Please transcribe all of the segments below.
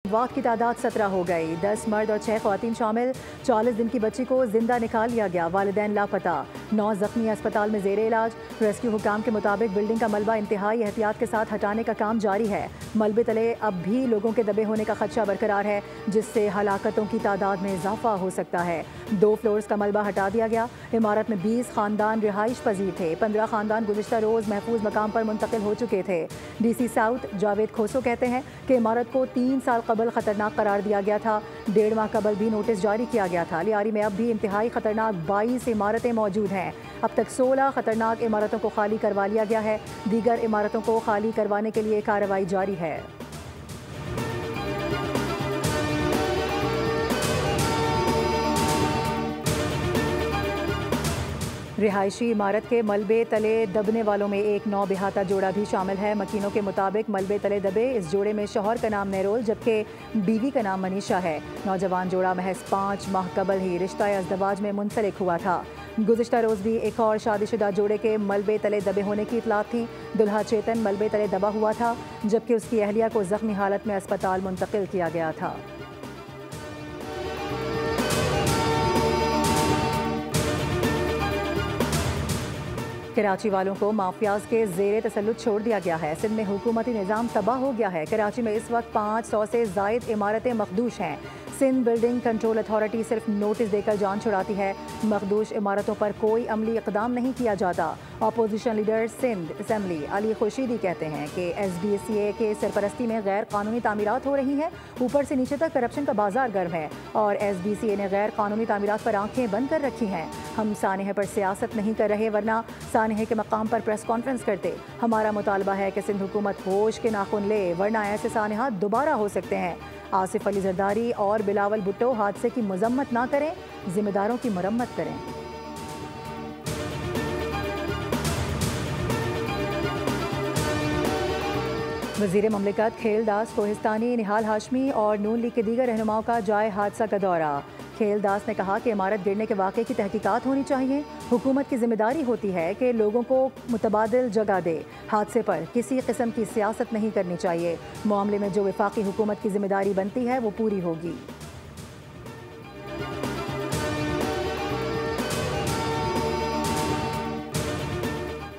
वाक़ की तादाद 17 हो गई। 10 मर्द और 6 ख़वातीन शामिल। 40 दिन की बच्ची को जिंदा निकाल लिया गया, वालिदैन लापता। 9 जख्मी अस्पताल में ज़ेरे इलाज। रेस्क्यू हुकाम के मुताबिक बिल्डिंग का मलबा इंतहाई एहतियात के साथ हटाने का काम जारी है। मलबे तले अब भी लोगों के दबे होने का खदशा बरकरार है, जिससे हलाकतों की तादाद में इजाफा हो सकता है। 2 फ्लोर्स का मलबा हटा दिया गया। इमारत में 20 खानदान रिहाइश पजीर थे। 15 खानदान गुज़िश्ता रोज़ महफूज मकाम पर मुंतकिल हो चुके थे। DC साउथ जावेद खोसो कहते हैं कि इमारत को 3 साल कबल खतरनाक करार दिया गया था। 1.5 माह कबल भी नोटिस जारी किया गया था। लियारी में अब भी इंतहाई खतरनाक 22 इमारतें मौजूद हैं। अब तक 16 खतरनाक इमारतों को खाली करवा लिया गया है। दीगर इमारतों को खाली करवाने के लिए कार्रवाई जारी है। रिहायशी इमारत के मलबे तले दबने वालों में एक 9 बेहाता जोड़ा भी शामिल है। मकीनों के मुताबिक मलबे तले दबे इस जोड़े में शौहर का नाम नेरोल जबकि बीवी का नाम मनीषा है। नौजवान जोड़ा महज 5 माह कबल ही रिश्ता अज़दवाज में मुंसलिक हुआ था। गुज़िश्ता रोज़ भी एक और शादीशुदा जोड़े के मलबे तले दबे होने की इतलात थी। दुल्हा चेतन मलबे तले दबा हुआ था जबकि उसकी अहलिया को जख्मी हालत में अस्पताल मुंतकिल किया गया था। कराची वालों को माफियाज के ज़ेरे तसल्लुत छोड़ दिया गया है। सिंध में हुकूमती निज़ाम तबाह हो गया है। कराची में इस वक्त 500 से ज़ायद इमारतें मखदूश हैं। सिंध बिल्डिंग कंट्रोल अथॉरिटी सिर्फ नोटिस देकर जान छुड़ाती है। मखदूश इमारतों पर कोई अमली इक़दाम नहीं किया जाता। Opposition leader Sindh assembly Ali Khurshidi कहते हैं कि SBCA के सरपरस्ती में गैर कानूनी तामीरात हो रही हैं। ऊपर से नीचे तक करप्शन का बाजार गर्म है और SBCA ने गैर कानूनी तामीरात पर आंखें बंद कर रखी हैं। हम सानहे पर सियासत नहीं कर रहे, वरना सानहे के मकाम पर प्रेस कॉन्फ्रेंस करते। हमारा मुतालबा है कि सिंध हुकूमत होश के नाखुन ले, वरना ऐसे सानहात दोबारा हो सकते हैं। आसिफ अली जरदारी और बिलावल भुट्टो हादसे की मजम्मत ना करें, जिम्मेदारों की मरम्मत करें। वज़ीर ममलिकत खेलदास कोहिस्तानी, निहाल हाशमी और नून लीग के दीगर रहनुमाओं का जाए हादसा का दौरा। खेलदास ने कहा कि इमारत गिरने के वाक़े की तहकीकात होनी चाहिए। हुकूमत की जिम्मेदारी होती है कि लोगों को मुतबादिल जगह दे। हादसे पर किसी किस्म की सियासत नहीं करनी चाहिए। मामले में जो वफाकी हुकूमत की जिम्मेदारी बनती है वो पूरी होगी।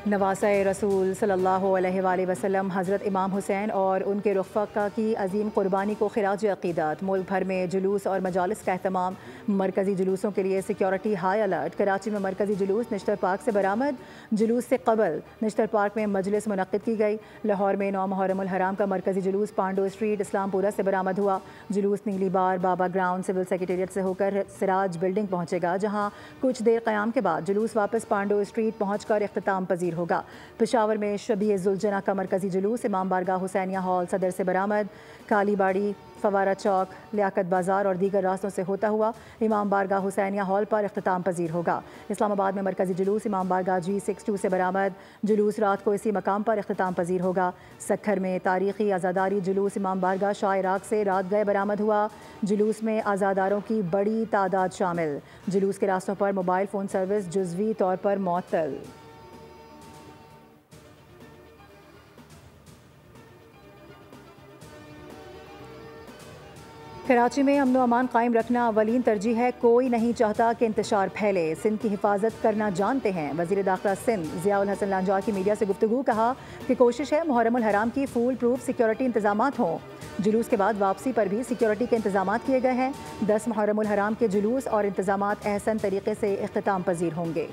नवासा रसूल सल्लल्लाहु अलैहि वसल्लम हज़रत इमाम हुसैन और उनके रफ़क़ा की अजीम क़ुरबानी को खिराज अक़ीदत। मुल्क भर में जुलूस और मजालिस का एहतमाम। मरकज़ी जुलूसों के लिए सिक्योरिटी हाई अलर्ट। कराची में मरकज़ी जुलूस निश्तर पार्क से बरामद। जुलूस से कबल निश्तर पार्क में मजलिस मुनक़्क़िद की गई। लाहौर में 9 मुहर्रमुल हराम का मरकज़ी जुलूस पांडो स्ट्रीट इस्लामपुरा से बरामद हुआ। जुलूस नीली बार बाबा ग्राउंड सिविल सेक्रेटेरिएट से होकर सिराज बिल्डिंग पहुँचेगा, जहाँ कुछ देर क़याम के बाद जुलूस वापस पांडो स्ट्रीट पहुँच कर इख्तिताम पजीर होगा। पेशावर में शबीए जुलजना का मरकज़ी जुलूस इमाम बारगाह हुसैनिया हॉल सदर से बरामद। कालीबाड़ी, फवारा चौक, लियाकत बाज़ार और दीगर रास्तों से होता हुआ इमाम बारगाह हुसैनिया हॉल पर इख्तिताम पजीर होगा। इस्लामाबाद में मरकज़ी जुलूस इमाम बारगाह G62 से बरामद। जुलूस रात को इसी मकाम पर इख्तिताम पजीर होगा। सक्खर में तारीख़ी आज़ादारी जुलूस इमाम बारगाह शाह इराक़ से रात गए बरामद हुआ। जुलूस में आज़ादारों की बड़ी तादाद शामिल। जुलूस के रास्तों पर मोबाइल फ़ोन सर्विस जुज़वी तौर पर मुअत्तल। कराची में अमन व अमान कायम रखना अवलीन तरजीह है। कोई नहीं चाहता कि इंतशार फैले। सिंध की हिफाजत करना जानते हैं। वज़ीर दाखिला सिंध ज़ियाउल हसन लांजार की मीडिया से गुफ्तगू। कहा कि कोशिश है मुहर्रमुल हराम की फूल प्रूफ सिक्योरिटी इंतजामात हों। जुलूस के बाद वापसी पर भी सिक्योरिटी के इंतजामात किए गए हैं। 10 मुहर्रमुल हराम के जुलूस और इंतजामात अहसन तरीके से इख्तिताम पजीर होंगे।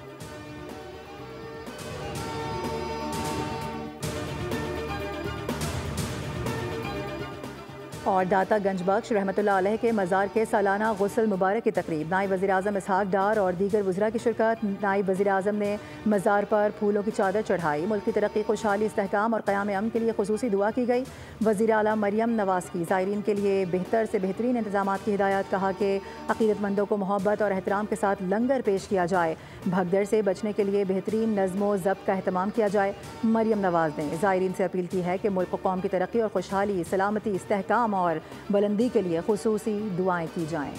और दाता गंज बख्श रहमतुल्लाह अलैह के मज़ार के सालाना गुस्ल मुबारक की तकरीब। नायब वज़ीर आज़म इसहाक डार और दीगर वज़रा की शिरकत। नायब वज़ीर आज़म ने मज़ार पर फूलों की चादर चढ़ाई। मुल्क की तरक्की, खुशहाली, इस्तेहकाम और क़याम अमन के लिए खुसूसी दुआ की गई। वज़ीर आला मरियम नवाज़ की ज़ायरीन के लिए बेहतर से बेहतरीन इंतजामात की हिदायत। कहा कि अक़ीदतमंदों को मोहब्बत और एहतराम के साथ लंगर पेश किया जाए। भगदड़ से बचने के लिए बेहतरीन नज़्म व ज़ब्त का एहतमाम किया जाए। मरियम नवाज़ ने ज़ायरीन से अपील की है कि मुल्क व कौम की तरक्की और खुशहाली, सलामती, इस्तेहकाम और बुलंदी के लिए खुसूसी दुआएं की जाएं।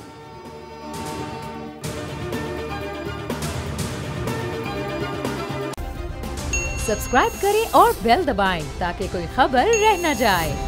सब्सक्राइब करें और बेल दबाएं ताकि कोई खबर रह न जाए।